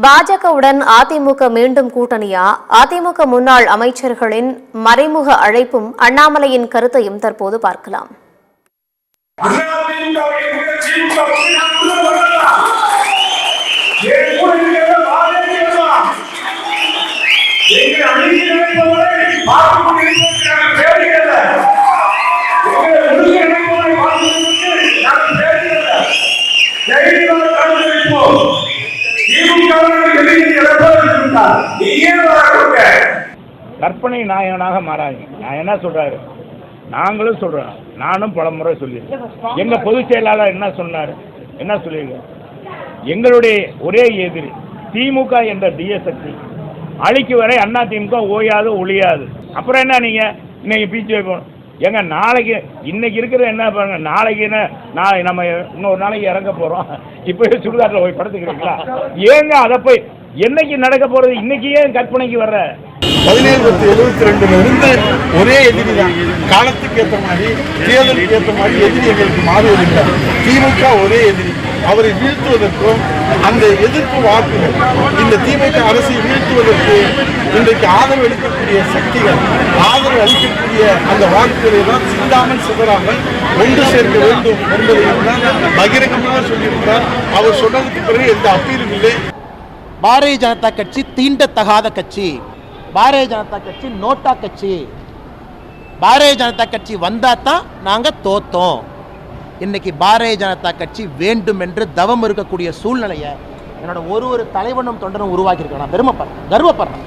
பாஜகவுடன் அதிமுக மீண்டும் கூட்டணியா? அதிமுக முன்னாள் அமைச்சர்களின் மறைமுக அழைப்பும் அண்ணாமலையின் கருத்தையும் தற்போது பார்க்கலாம். கற்பனை நாயகனாக மாறாங்க. நான் என்ன சொல்றாரு, நாங்களும் சொல்றோம், நானும் பல முறை சொல்லியிருக்கேன். எங்க பொதுச் செயலாளர் என்ன சொன்னார், என்ன சொல்லியிருக்காரு, எங்களுடைய ஒரே எதிரி திமுக என்ற தீய சக்தி அழிக்கு வரை அண்ணா திமுக ஓயாது ஒழியாது. அப்புறம் என்ன நீங்க இன்னைக்கு பீச்சு வைப்போம் எங்க நாளைக்கு இன்னைக்கு இருக்கிற என்ன பாருங்க, நாளைக்கு என்ன நாளை நம்ம இன்னொரு நாளைக்கு இறங்க போறோம். இப்பவே சுடுகாட்டில் போய் படுத்துக்கிறீங்களா? ஏங்க அதை போய் என்னைக்கு நடக்க போறது, இன்னைக்கு ஏன் கற்பனைக்கு வர்ற? 1772 இருந்து ஒரே எதிரி தான். காலத்துக்கு ஏற்ற மாதிரி, தேர்தலுக்கு ஏற்ற மாதிரி எதிரி எங்களுக்கு மாறுவதில்லை. திமுக ஒரே எதிரி. அவரை வீழ்த்துவதற்கும் அந்த எதிர்ப்பு வாக்குகள், இந்த திமுக அரசை வீழ்த்துவதற்கு இன்றைக்கு ஆதரவு அளிக்கக்கூடிய சக்திகள், ஆதரவு அளிக்கக்கூடிய அந்த வாக்குகளை தான் சிந்தாமல் சிதறாமல் ஒன்று சேர்க்க வேண்டும் என்பதை பகிரங்கமாக சொல்லியிருந்தார். அவர் சொன்னதுக்கு பிறகு எந்த அப்பீலும் இல்லை. பாரதிய ஜனதா கட்சி தீண்டத்தகாத கட்சி, பாரதிய ஜனதா கட்சி நோட்டா கட்சி, பாரதிய ஜனதா கட்சி வந்தா தான் நாங்கள் தோத்தோம். இன்னைக்கு பாரதிய ஜனதா கட்சி வேண்டும் என்று தவம் இருக்கக்கூடிய சூழ்நிலையை என்னோட ஒரு தலைவனும் தொண்டனும் உருவாக்கி இருக்கேன். நான் பெருமைப்படுறேன், கர்வப்படுறேன்.